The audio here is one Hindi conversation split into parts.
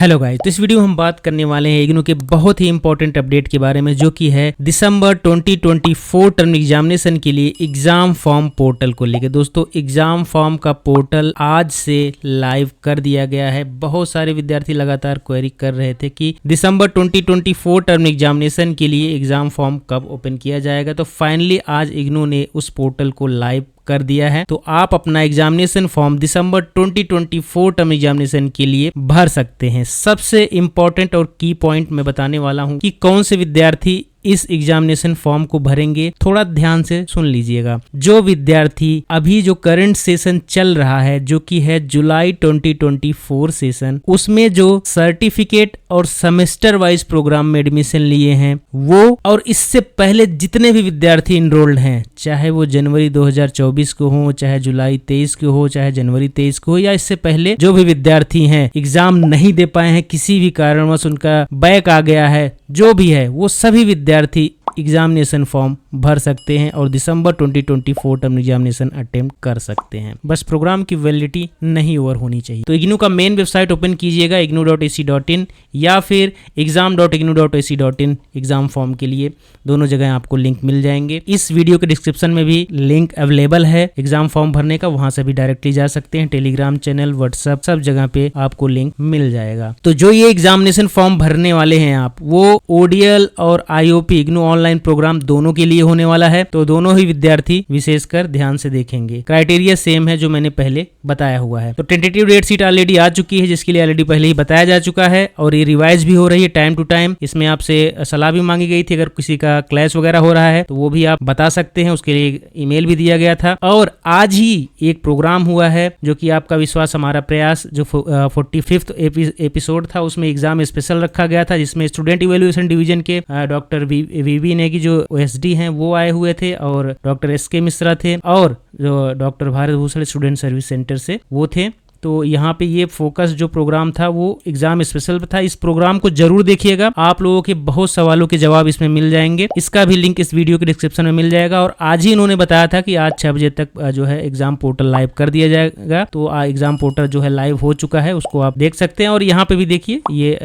हेलो गाइस, तो इस वीडियो में हम बात करने वाले हैं इग्नू के बहुत ही इंपॉर्टेंट अपडेट के बारे में, जो कि है दिसंबर 2024 टर्म एग्जामिनेशन के लिए एग्जाम फॉर्म पोर्टल को लेकर। दोस्तों, एग्जाम फॉर्म का पोर्टल आज से लाइव कर दिया गया है। बहुत सारे विद्यार्थी लगातार क्वेरी कर रहे थे कि दिसंबर 2024 टर्म एग्जामिनेशन के लिए एग्जाम फॉर्म कब ओपन किया जाएगा। तो फाइनली आज इग्नू ने उस पोर्टल को लाइव कर दिया है। तो आप अपना एग्जामिनेशन फॉर्म दिसंबर 2024 टर्म एग्जामिनेशन के लिए भर सकते हैं। सबसे इंपॉर्टेंट और की पॉइंट मैं बताने वाला हूं कि कौन से विद्यार्थी इस एग्जामिनेशन फॉर्म को भरेंगे। थोड़ा ध्यान से सुन लीजिएगा। जो विद्यार्थी अभी जो करंट सेशन चल रहा है, जो कि है जुलाई 2024 सेशन, उसमें जो सर्टिफिकेट और सेमेस्टर वाइज प्रोग्राम में एडमिशन लिए हैं वो, और इससे पहले जितने भी विद्यार्थी इनरोल्ड हैं, चाहे वो जनवरी 2024 को हो, चाहे जुलाई 23 को हो, चाहे जनवरी 23 को हो, या इससे पहले जो भी विद्यार्थी हैं एग्जाम नहीं दे पाए हैं, किसी भी कारणवश उनका बैक आ गया है, जो भी है, वो सभी विद्यार्थी एग्जामिनेशन फॉर्म भर सकते हैं और दिसंबर 2024 टर्म एग्जामिनेशन अटेम्प्ट कर सकते हैं। बस प्रोग्राम की वैलिडिटी नहीं ओवर होनी चाहिए। तो इग्नू का मेन वेबसाइट ओपन कीजिएगा ignou.ac.in या फिर exam.ignou.ac.in। एग्जाम फॉर्म के लिए दोनों जगह आपको लिंक मिल जाएंगे। इस वीडियो के डिस्क्रिप्शन में भी लिंक अवेलेबल है एग्जाम फॉर्म भरने का, वहां से भी डायरेक्टली जा सकते हैं। टेलीग्राम चैनल, व्हाट्सएप, सब जगह पे आपको लिंक मिल जाएगा। तो जो ये एग्जामिनेशन फॉर्म भरने वाले हैं आप, वो ODL और IOP इग्नू ऑनलाइन प्रोग्राम दोनों के लिए होने वाला है। तो दोनों ही विद्यार्थी विशेषकर ध्यान से देखेंगे। क्राइटेरिया सेम है जो मैंने पहले बताया हुआ है। तो टेंटेटिव डेट शीट ऑलरेडी आ चुकी है, जिसके लिए ऑलरेडी पहले ही बताया जा चुका है, और ये रिवाइज भी हो रही है टाइम टू टाइम। इसमें आपसे सलाह भी मांगी गई थी, अगर किसी का क्लैश वगैरह हो रहा है तो वो भी आप बता सकते हैं। उसके लिए ईमेल भी दिया गया था। और आज ही एक प्रोग्राम हुआ है जो कि आपका विश्वास हमारा प्रयास, जो 45th एपिसोड था, उसमें एग्जाम स्पेशल रखा गया था, जिसमें स्टूडेंट इवेल्युएशन डिवीजन के डॉक्टर वीवी ने की जो OSD हैं वो आए हुए थे, और डॉक्टर SK मिश्रा थे, और जो doctor Bharat Bhushan student service centre से वो थे। तो यहाँ पे ये फोकस जो प्रोग्राम था वो एग्जाम स्पेशल था। इस प्रोग्राम को जरूर देखिएगा, आप लोगों के बहुत सवालों के जवाब इसमें मिल जाएंगे। इसका भी लिंक इस वीडियो के डिस्क्रिप्शन में मिल जाएगा। और आज ही इन्होंने बताया था कि आज 6 बजे तक जो है एग्जाम पोर्टल लाइव कर दिया जाएगा। तो एग्जाम पोर्टल जो है लाइव हो चुका है, उसको आप देख सकते हैं। और यहाँ पे भी देखिए, ये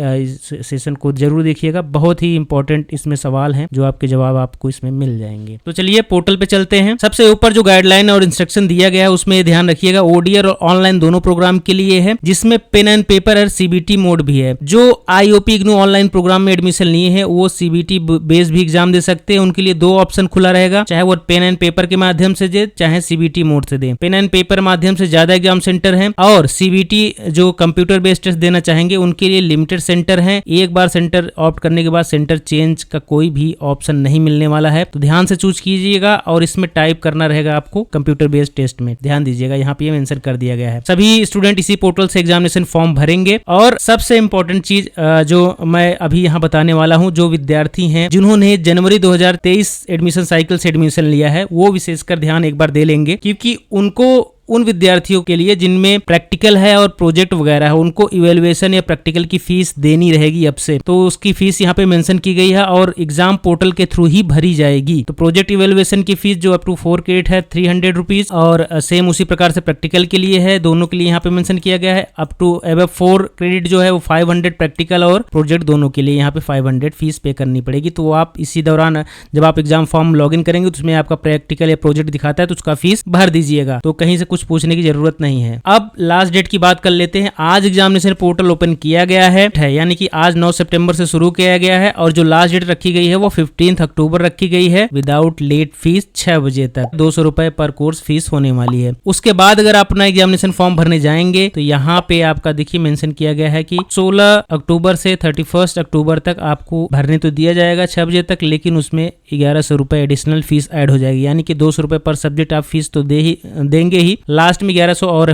सेशन को जरूर देखिएगा, बहुत ही इंपॉर्टेंट इसमें सवाल हैं जो आपके जवाब आपको इसमें मिल जाएंगे। तो चलिए पोर्टल पे चलते हैं। सबसे ऊपर जो गाइडलाइन और इंस्ट्रक्शन दिया गया है उसमें ध्यान रखिएगा, ODL और ऑनलाइन दोनों प्रोग्राम के लिए है, जिसमें पेन एंड पेपर और CBT मोड भी है। जो IOP इग्नू ऑनलाइन प्रोग्राम में एडमिशन लिए हैं वो CBT बेस भी एग्जाम दे सकते हैं। उनके लिए 2 ऑप्शन खुला रहेगा, चाहे वो पेन एंड पेपर के माध्यम से दे, चाहे CBT मोड से दे। पेन एंड पेपर माध्यम से ज्यादा एग्जाम सेंटर है, और CBT जो कंप्यूटर बेस्ड टेस्ट देना चाहेंगे उनके लिए लिमिटेड सेंटर है। एक बार सेंटर ऑप्ट करने के बाद सेंटर चेंज का कोई भी ऑप्शन नहीं मिलने वाला है। तो ध्यान से चूज कीजिएगा, और इसमें टाइप करना रहेगा आपको कंप्यूटर बेस्ड टेस्ट में। ध्यान दीजिएगा, यहाँ पे मेंशन कर दिया गया है। सभी स्टूडेंट इसी पोर्टल से एग्जामिनेशन फॉर्म भरेंगे। और सबसे इंपॉर्टेंट चीज जो मैं अभी यहाँ बताने वाला हूँ, जो विद्यार्थी हैं जिन्होंने जनवरी 2023 एडमिशन साइकिल से एडमिशन लिया है, वो विशेषकर ध्यान एक बार दे लेंगे, क्योंकि उनको, उन विद्यार्थियों के लिए जिनमें प्रैक्टिकल है और प्रोजेक्ट वगैरह है, उनको इवैल्यूएशन या प्रैक्टिकल की फीस देनी रहेगी अब से। तो उसकी फीस यहाँ पे मेंशन की गई है, और एग्जाम पोर्टल के थ्रू ही भरी जाएगी। तो प्रोजेक्ट इवैल्यूएशन की फीस जो अप टू 4 क्रेडिट है 300 रुपीज, और सेम उसी प्रकार से प्रैक्टिकल के लिए है, दोनों के लिए यहाँ पे मेंशन किया गया है। अप टू अबव 4 क्रेडिट जो है वो 500 प्रैक्टिकल और प्रोजेक्ट दोनों के लिए यहाँ पे 500 फीस पे करनी पड़ेगी। तो आप इसी दौरान जब आप एग्जाम फॉर्म लॉग इन करेंगे तो उसमें आपका प्रैक्टिकल या प्रोजेक्ट दिखाता है, तो उसका फीस भर दीजिएगा। तो कहीं से कुछ पूछने की जरूरत नहीं है। अब लास्ट डेट की बात कर लेते हैं। आज एग्जामिनेशन पोर्टल ओपन किया गया है, यानी कि आज 9 सितंबर से शुरू किया गया है, और जो लास्ट डेट रखी गई है वो 15 अक्टूबर रखी गई है, विदाउट लेट फीस 6 बजे तक। 200 रुपए पर कोर्स फीस होने वाली है। उसके बाद अगर आप अपना एग्जामिनेशन फॉर्म भरने जाएंगे तो यहाँ पे आपका देखिए मेंशन किया गया है कि 16 अक्टूबर से 31 अक्टूबर तक आपको भरने तो दिया जाएगा 6 बजे तक, लेकिन उसमें 1100 रुपए एडिशनल फीस ऐड हो जाएगी, यानी कि 200 रुपए पर सब्जेक्ट आप फीस तो देंगे ही, लास्ट में 1100 और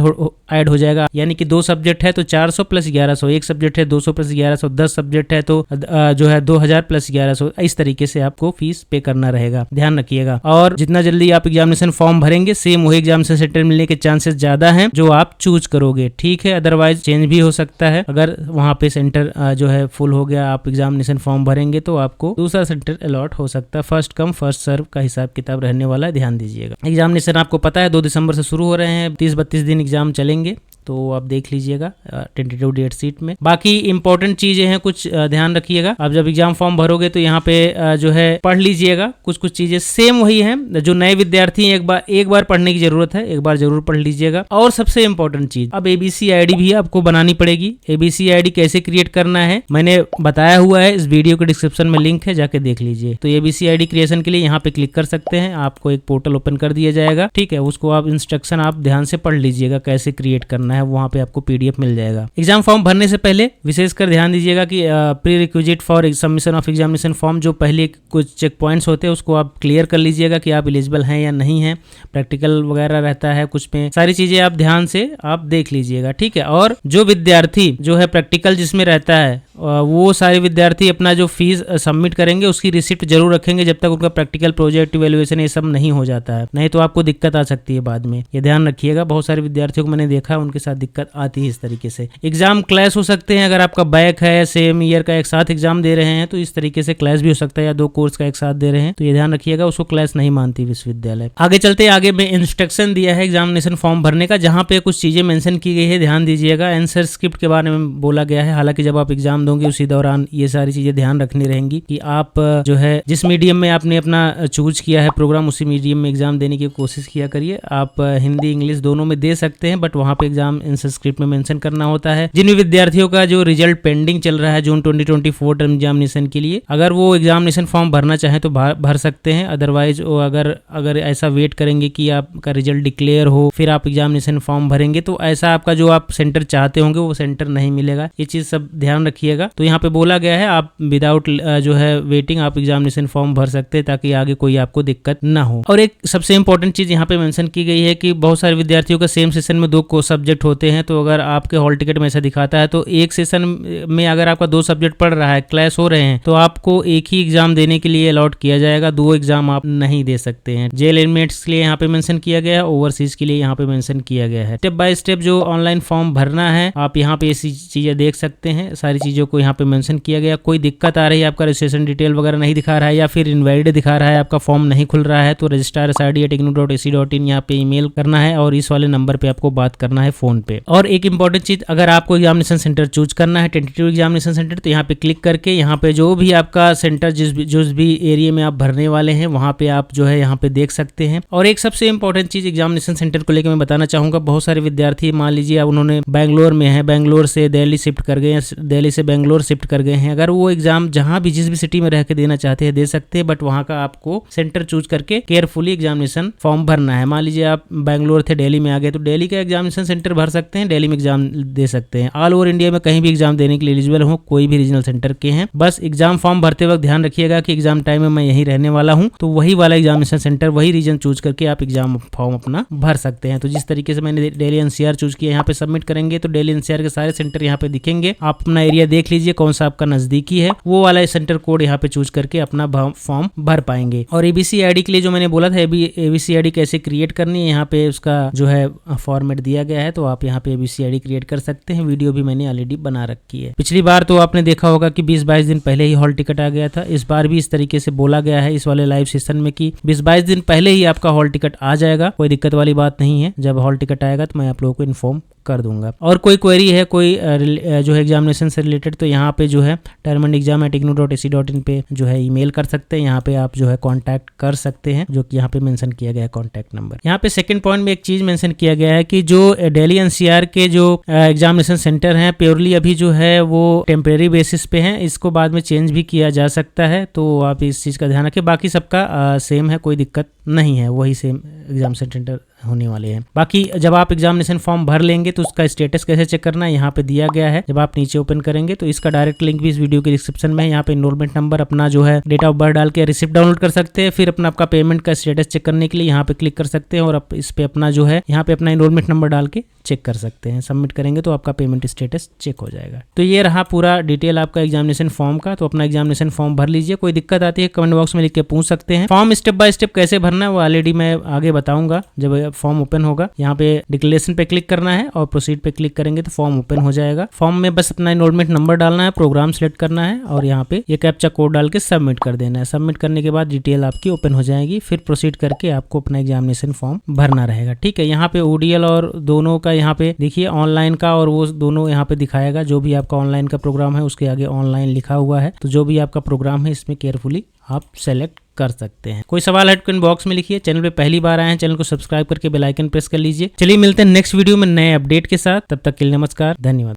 ऐड हो जाएगा। यानी कि 2 सब्जेक्ट है तो 400 प्लस 1100, एक सब्जेक्ट है 200 प्लस 1100, 10 सब्जेक्ट है तो जो है 2000 प्लस 1100। इस तरीके से आपको फीस पे करना रहेगा, ध्यान रखिएगा। और जितना जल्दी आप एग्जामिनेशन फॉर्म भरेंगे, सेम वही एग्जामिनेशन सेंटर मिलने के चांसेस ज्यादा हैं जो आप चूज करोगे, ठीक है। अदरवाइज चेंज भी हो सकता है। अगर वहां पे सेंटर जो है फुल हो गया, आप एग्जामिनेशन फॉर्म भरेंगे तो आपको दूसरा सेंटर अलॉट हो सकता है। फर्स्ट कम फर्स्ट सर्व का हिसाब किताब रहने वाला है, ध्यान दीजिएगा। एग्जामिनेशन आपको पता है 2 दिसंबर से शुरू हो रहे हैं, 30-32 दिन एग्जाम चलेंगे। तो आप देख लीजिएगा टेंटेटिव डेट शीट में। बाकी इंपॉर्टेंट चीजें हैं कुछ ध्यान रखिएगा। आप जब एग्जाम फॉर्म भरोगे तो यहाँ पे जो है पढ़ लीजिएगा, कुछ कुछ चीजें सेम वही हैं। जो नए विद्यार्थी हैं एक बार पढ़ने की जरूरत है, एक बार जरूर पढ़ लीजिएगा। और सबसे इंपॉर्टेंट चीज, अब एबीसी आईडी भी आपको बनानी पड़ेगी। एबीसी आईडी कैसे क्रिएट करना है मैंने बताया हुआ है, इस वीडियो के डिस्क्रिप्शन में लिंक है, जाके देख लीजिए। तो एबीसी आईडी क्रिएशन के लिए यहाँ पे क्लिक कर सकते हैं, आपको एक पोर्टल ओपन कर दिया जाएगा, ठीक है। उसको आप इंस्ट्रक्शन आप ध्यान से पढ़ लीजिएगा कैसे क्रिएट करना है, वहां पे आपको पीडीएफ मिल जाएगा। एग्जाम फॉर्म भरने से पहले विशेषकर ध्यान दीजिएगा कि pre requisite for submission of examination form, जो पहले कुछ चेक पॉइंट्स होते हैं उसको आप क्लियर कर लीजिएगा कि आप एलिजिबल हैं या नहीं है। प्रैक्टिकल वगैरह रहता है कुछ में, सारी चीजें आप ध्यान से आप देख लीजिएगा, ठीक है। और जो विद्यार्थी जो है प्रैक्टिकल जिसमें रहता है वो सारे विद्यार्थी अपना जो फीस सबमिट करेंगे उसकी रिसिप्ट जरूर रखेंगे जब तक उनका प्रैक्टिकल प्रोजेक्ट इवैल्यूएशन ये सब नहीं हो जाता है, नहीं तो आपको दिक्कत आ सकती है बाद में, ये ध्यान रखिएगा। बहुत सारे विद्यार्थियों को मैंने देखा उनके साथ दिक्कत आती है इस तरीके से। एग्जाम क्लैश हो सकते हैं, अगर आपका बैक है, सेम ईयर का एक साथ एग्जाम दे रहे हैं तो इस तरीके से क्लैश भी हो सकता है, या 2 कोर्स का एक साथ दे रहे हैं तो ये ध्यान रखिएगा, उसको क्लैश नहीं मानती विश्वविद्यालय। आगे चलते आगे में इंस्ट्रक्शन दिया है एग्जामिनेशन फॉर्म भरने का, जहां पे कुछ चीजें मेंशन की गई है, ध्यान दीजिएगा। आंसर स्क्रिप्ट के बारे में बोला गया है, हालांकि जब आप एग्जाम दोगे उसी दौरान ये सारी चीजें ध्यान रखनी रहेंगी कि आप जो है जिस मीडियम में आपने अपना चूज किया है प्रोग्राम, उसी मीडियम में एग्जाम देने की कोशिश किया करिए। आप हिंदी इंग्लिश दोनों में दे सकते हैं, बट वहां पे एग्जाम आंसर स्क्रिप्ट में मेंशन करना होता है। जिन विद्यार्थियों का जो रिजल्ट पेंडिंग चल रहा है जून 2024 टर्म एग्जामिनेशन के लिए, अगर वो एग्जामिनेशन फॉर्म भरना चाहे तो भर सकते हैं, अदरवाइज अगर ऐसा वेट करेंगे कि आपका रिजल्ट डिक्लेयर हो फिर आप एग्जामिनेशन फॉर्म भरेंगे तो ऐसा आपका जो आप सेंटर चाहते होंगे वो सेंटर नहीं मिलेगा। ये चीज सब ध्यान रखिएगा। तो यहाँ पे बोला गया है आप विदाउट जो है वेटिंग आप एग्जामिनेशन फॉर्म भर सकते हैं ताकि आगे कोई आपको दिक्कत ना हो। और एक सबसे इंपॉर्टेंट चीज यहाँ पे मेंशन की गई है कि बहुत सारे विद्यार्थियों का सेम सेशन में 2 सब्जेक्ट होते हैं, तो अगर आपके हॉल टिकट में ऐसा दिखाता है तो एक सेशन में अगर आपका 2 सब्जेक्ट पढ़ रहा है, क्लैश हो रहे हैं, तो आपको एक ही एग्जाम देने के लिए अलॉट किया जाएगा, 2 एग्जाम आप नहीं दे सकते हैं। जेल इनमेट्स के लिए यहाँ पे मेंशन किया गया है, ओवरसीज के लिए यहाँ पे मेंशन किया गया है। स्टेप बाय स्टेप जो ऑनलाइन फॉर्म भरना है आप यहाँ पे ऐसी चीजें देख सकते हैं, सारी चीजों को यहाँ पे मेंशन किया गया। कोई दिक्कत आ रही है, आपका रजिस्ट्रेशन डिटेल वगैरह नहीं दिखा रहा है या फिर इनवैलिड दिखा रहा है, आपका फॉर्म नहीं खुल रहा है, तो registrarsid@ignou.ac.in यहाँ पे ईमेल करना है और इस वाले नंबर पे आपको बात करना है फोन पे। और एक इंपॉर्टेंट चीज, अगर आपको एग्जामिनेशन सेंटर चूज करना है टेंटेटिव एग्जामिनेशन सेंटर, तो यहाँ पे क्लिक करके यहाँ पे जो भी आपका सेंटर जिस भी एरिया में आप भरने वाले हैं वहां पे आप जो है यहाँ पे देख सकते हैं। और एक सबसे इंपॉर्टेंट चीज एग्जामिनेशन सेंटर को लेकर मैं बताना चाहूंगा, बहुत सारे विद्यार्थी मान लीजिए अब उन्होंने बैंगलोर में है, बैंगलोर से दिल्ली शिफ्ट कर गए हैं, दिल्ली से बैंगलोर शिफ्ट कर गए हैं, अगर वो एग्जाम जहां भी जिस भी सिटी में रह के देना चाहते हैं दे सकते हैं, बट वहां का आपको सेंटर चूज करके केयरफुली एग्जामिनेशन फॉर्म भरना है। मान लीजिए आप बैंगलोर थे दिल्ली में आ गए तो दिल्ली का एग्जामिनेशन सेंटर भर सकते हैं, दिल्ली में एग्जाम दे सकते हैं। ऑल ओवर इंडिया में कहीं भी एग्जाम देने के लिए एलिजिबल हो, कोई भी रीजनल सेंटर के हैं। बस एग्जाम फॉर्म भरते वक्त ध्यान रखिएगा कि एग्जाम टाइम में मैं यहीं रहने वाला हूं, तो वही वाला एग्जामिनेशन सेंटर वही रीजन चूज करके आप एग्जाम फॉर्म अपना भर सकते हैं। तो जिस तरीके से मैंने दिल्ली एनसीआर चूज किया, यहाँ पे सबमिट करेंगे तो दिल्ली एनसीआर के सारे सेंटर यहाँ पे दिखेंगे। आप अपना एरिया देख लीजिए कौन सा आपका नजदीकी है, वो वाला सेंटर कोड यहाँ पे चूज करके अपना फॉर्म भर पाएंगे। और एबीसी आईडी के लिए जो मैंने बोला था एबीसी आईडी कैसे क्रिएट करनी है, यहाँ पे उसका जो है फॉर्मेट दिया गया है, तो आप यहाँ पे एबीसी आईडी क्रिएट कर सकते हैं। वीडियो भी मैंने ऑलरेडी बना रखी है। पिछली बार तो आपने देखा होगा कि 20-22 दिन पहले ही हॉल टिकट आ गया था, इस बार भी इस तरीके से बोला गया है इस वाले लाइव सेशन में कि 20-22 दिन पहले ही आपका हॉल टिकट आ जाएगा। कोई दिक्कत वाली बात नहीं है, जब हॉल टिकट आएगा तो मैं आप लोगों को इन्फॉर्म कर दूंगा। और कोई क्वेरी है कोई जो है एग्जामिनेशन से रिलेटेड, तो यहाँ पे जो है termandexam@ignou.ac.in पे जो है ईमेल कर सकते हैं, यहाँ पे आप जो है कांटेक्ट कर सकते हैं, जो कि यहाँ पे मेंशन किया गया है कांटेक्ट नंबर। यहाँ पे सेकंड पॉइंट में एक चीज मेंशन किया गया है कि जो दिल्ली एनसीआर के जो एग्जामिनेशन सेंटर हैं प्योरली अभी जो है वो टेम्परेरी बेसिस पे हैं, इसको बाद में चेंज भी किया जा सकता है, तो आप इस चीज का ध्यान रखें। बाकी सबका सेम है, कोई दिक्कत नहीं है, वही सेम एग्जामिनेशन सेंटर होने वाले हैं। बाकी जब आप एग्जामिनेशन फॉर्म भर लेंगे तो उसका स्टेटस कैसे चेक करना है यहाँ पे दिया गया है। जब आप नीचे ओपन करेंगे तो इसका डायरेक्ट लिंक भी इस वीडियो के डिस्क्रिप्शन में है। यहाँ पे एनरोलमेंट नंबर, अपना जो है डेट ऑफ बर्थ डाल के रिसिप्ट डाउनलोड कर सकते हैं। फिर अपना आपका पेमेंट का स्टेटस चेक करने के लिए यहाँ पे क्लिक कर सकते हैं और इस पे अपना जो है यहाँ पे अपना एनरोलमेंट नंबर डाल के चेक कर सकते हैं। सबमिट करेंगे तो आपका पेमेंट स्टेटस चेक हो जाएगा। तो ये रहा पूरा डिटेल आपका एग्जामिनेशन फॉर्म का। तो अपना एग्जामिनेशन फॉर्म भर लीजिए, कोई दिक्कत आती है कमेंट बॉक्स में लिख के पूछ सकते हैं। फॉर्म स्टेप बाय स्टेप कैसे भरना है वो ऑलरेडी मैं आगे बताऊंगा जब फॉर्म ओपन होगा। यहाँ पे डिक्लेरेशन पे क्लिक करना है और प्रोसीड पे क्लिक करेंगे तो फॉर्म ओपन हो जाएगा। फॉर्म में बस अपना एनरोलमेंट नंबर डालना है, प्रोग्राम सेलेक्ट करना है और यहाँ पे ये कैप्चा कोड डाल के सबमिट कर देना है। सबमिट करने के बाद डिटेल आपकी ओपन हो जाएगी। फिर प्रोसीड करके आपको अपना एग्जामिनेशन फॉर्म भरना रहेगा। ठीक है, यहाँ पे ओडीएल और दोनों का यहाँ पे देखिए ऑनलाइन का और वो दोनों यहाँ पे दिखाएगा। जो भी आपका ऑनलाइन का प्रोग्राम है उसके आगे ऑनलाइन लिखा हुआ है, तो जो भी आपका प्रोग्राम है इसमें केयरफुली आप सेलेक्ट कर सकते हैं। कोई सवाल है तो इनबॉक्स में लिखिए। चैनल पे पहली बार आए हैं, चैनल को सब्सक्राइब करके बेल आइकन प्रेस कर लीजिए। चलिए मिलते हैं नेक्स्ट वीडियो में नए अपडेट के साथ। तब तक के लिए नमस्कार, धन्यवाद।